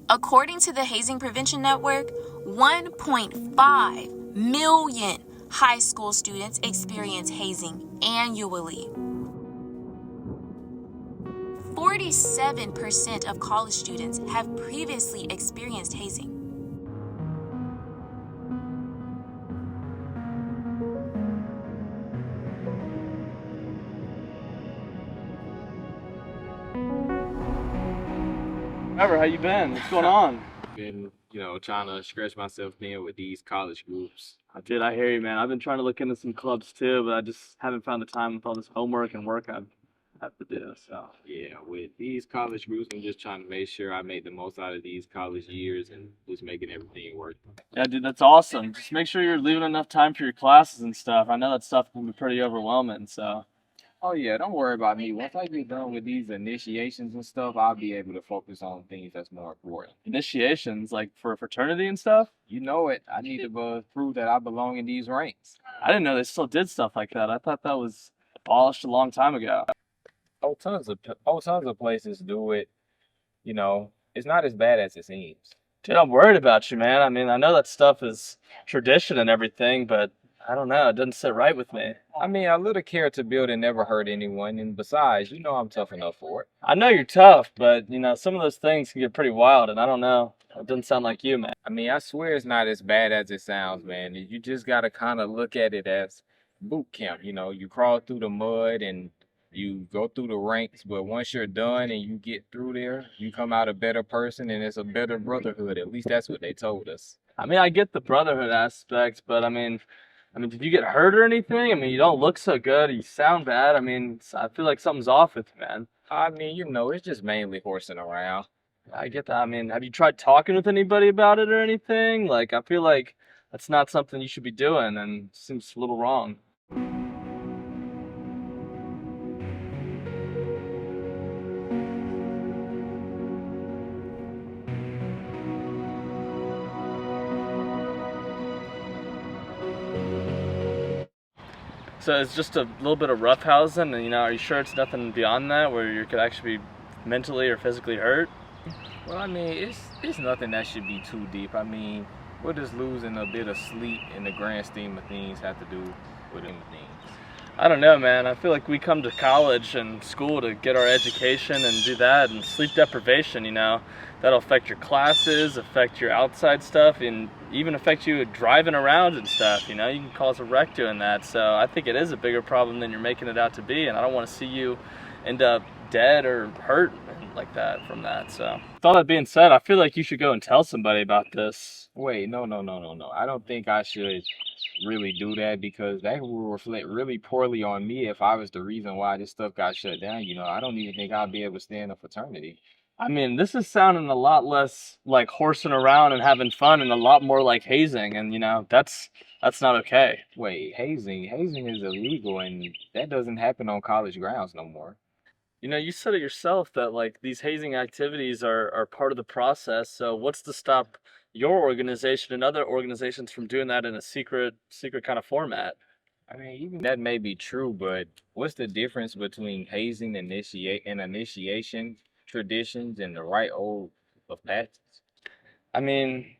According to the Hazing Prevention Network, 1.5 million high school students experience hazing annually. 47% of college students have previously experienced hazing. Trevor, how you been? What's going on? Been, trying to stretch myself thin with these college groups. I hear you, man. I've been trying to look into some clubs too, but I just haven't found the time with all this homework and work I have to do. So Yeah, with these college groups, I'm just trying to make sure I make the most out of these college years and just making everything work. yeah, dude, that's awesome. Just make sure you're leaving enough time for your classes and stuff. I know that stuff can be pretty overwhelming. So Oh yeah, don't worry about me. Once I get done with these initiations and stuff, I'll be able to focus on things that's more important. initiations, like for a fraternity and stuff, You know it. I need to prove that I belong in these ranks. I didn't know they still did stuff like that. I thought that was abolished a long time ago. Tons of places do it. It's not as bad as it seems. Dude, I'm worried about you, man. I mean, I know that stuff is tradition and everything, but I don't know. It doesn't sit right with me. I mean, a little character building never hurt anyone, and besides, I'm tough enough for it. I know you're tough, but some of those things can get pretty wild, and I don't know. It doesn't sound like you, man. I mean, I swear it's not as bad as it sounds, man. You just gotta kind of look at it as boot camp. You crawl through the mud and you go through the ranks, but once you're done and you get through there, you come out a better person, and it's a better brotherhood. At least that's what they told us. I mean, I get the brotherhood aspect, but I mean, did you get hurt or anything? I mean, you don't look so good. You sound bad. I mean, I feel like something's off with you, man. I mean, it's just mainly horsing around. I get that. I mean, have you tried talking with anybody about it or anything? Like, I feel like that's not something you should be doing, and it seems a little wrong. So it's just a little bit of roughhousing, and are you sure it's nothing beyond that where you could actually be mentally or physically hurt? Well, I mean, it's nothing that should be too deep. I mean, what does losing a bit of sleep in the grand scheme of things have to do with anything? I don't know, man. I feel like we come to college and school to get our education and do that, and sleep deprivation, that'll affect your classes, affect your outside stuff, and even affect you driving around and stuff. You can cause a wreck doing that. So I think it is a bigger problem than you're making it out to be, and I don't want to see you end up dead or hurt like that from that. So with all that being said, I feel like you should go and tell somebody about this. Wait, no, no, no, no, no. I don't think I should really do that because that will reflect really poorly on me if I was the reason why this stuff got shut down. I don't even think I'll be able to stay in a fraternity. I mean, this is sounding a lot less like horsing around and having fun and a lot more like hazing, and that's not okay. Wait, hazing is illegal and that doesn't happen on college grounds no more. You said it yourself that like these hazing activities are part of the process. So what's to stop your organization and other organizations from doing that in a secret kind of format? I mean, even that may be true, but what's the difference between hazing and initiation traditions and the right old of passage? I mean,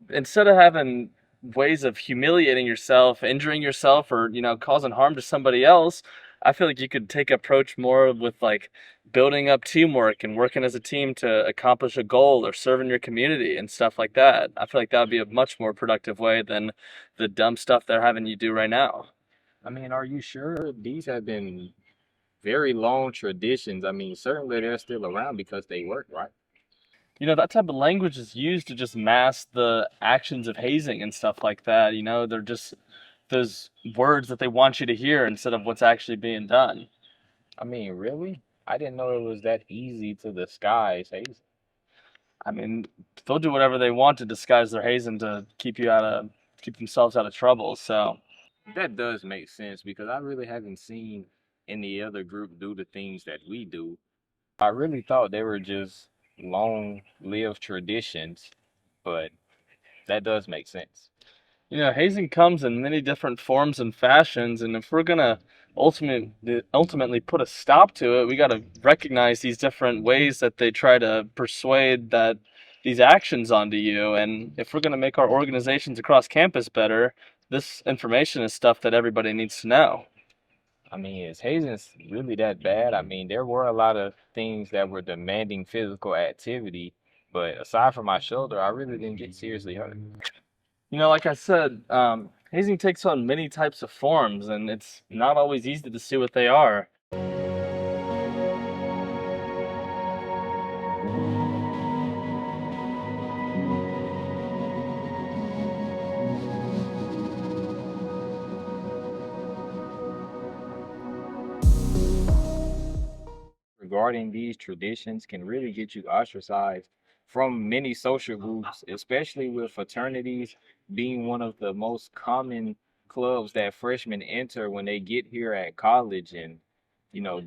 instead of having ways of humiliating yourself, injuring yourself, or causing harm to somebody else, I feel like you could take approach more with like building up teamwork and working as a team to accomplish a goal or serving your community and stuff like that. I feel like that would be a much more productive way than the dumb stuff they're having you do right now. I mean, are you sure? These have been very long traditions. I mean, certainly they're still around because they work, right? That type of language is used to just mask the actions of hazing and stuff like that. They're just those words that they want you to hear instead of what's actually being done. I mean, really? I didn't know it was that easy to disguise hazing. I mean, they'll do whatever they want to disguise their hazing to keep themselves out of trouble. So, That does make sense because I really haven't seen any other group do the things that we do. I really thought they were just long-lived traditions, but that does make sense. hazing comes in many different forms and fashions, and if we're gonna ultimately put a stop to it, we got to recognize these different ways that they try to persuade that these actions onto you. And if we're going to make our organizations across campus better, this information is stuff that everybody needs to know. I mean, is hazing really that bad? I mean, there were a lot of things that were demanding physical activity, but aside from my shoulder, I really didn't get seriously hurt. Like I said, hazing takes on many types of forms, and it's not always easy to see what they are. Regarding these traditions can really get you ostracized from many social groups, especially with fraternities being one of the most common clubs that freshmen enter when they get here at college. And,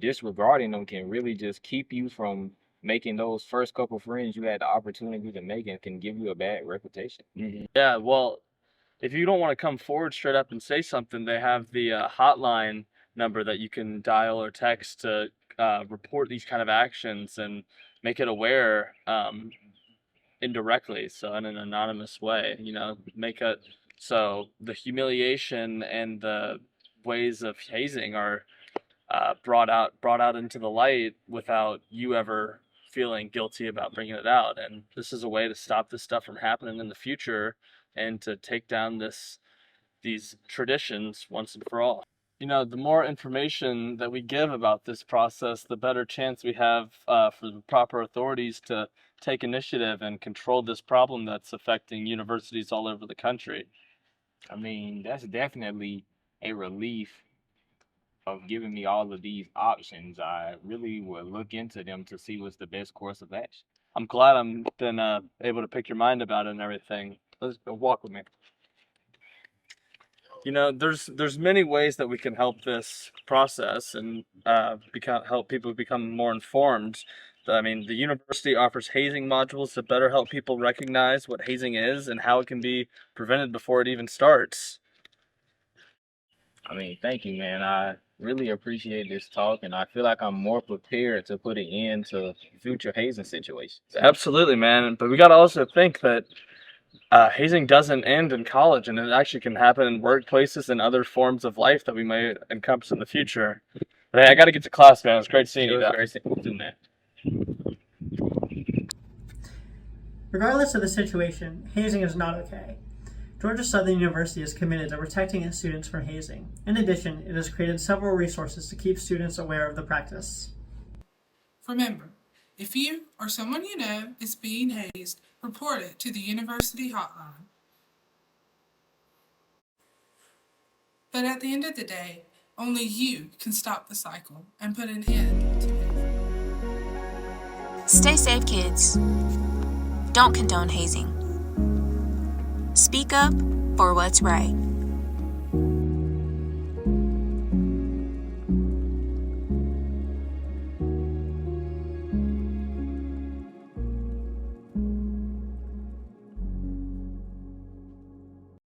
disregarding them can really just keep you from making those first couple friends you had the opportunity to make and can give you a bad reputation. Yeah, well, if you don't want to come forward straight up and say something, they have the hotline number that you can dial or text to report these kind of actions and make it aware indirectly, so in an anonymous way. Make it so the humiliation and the ways of hazing are brought out into the light without you ever feeling guilty about bringing it out. And this is a way to stop this stuff from happening in the future and to take down these traditions once and for all. The more information that we give about this process, the better chance we have for the proper authorities to take initiative and control this problem that's affecting universities all over the country. I mean, that's definitely a relief of giving me all of these options. I really will look into them to see what's the best course of action. I'm glad I'm been able to pick your mind about it and everything. Let's go walk with me. There's many ways that we can help this process and help people become more informed. I mean, the university offers hazing modules to better help people recognize what hazing is and how it can be prevented before it even starts. I mean, thank you, man. I really appreciate this talk, and I feel like I'm more prepared to put an end to future hazing situations. Absolutely, man. But we got to also think that hazing doesn't end in college, and it actually can happen in workplaces and other forms of life that we may encompass in the future. But hey, I got to get to class, man. It's great seeing you. Great seeing you, man. Regardless of the situation, hazing is not okay. Georgia Southern University is committed to protecting its students from hazing. In addition, it has created several resources to keep students aware of the practice. Remember, if you or someone you know is being hazed, report it to the university hotline. But at the end of the day, only you can stop the cycle and put an end to it. Stay safe, kids. Don't condone hazing. Speak up for what's right.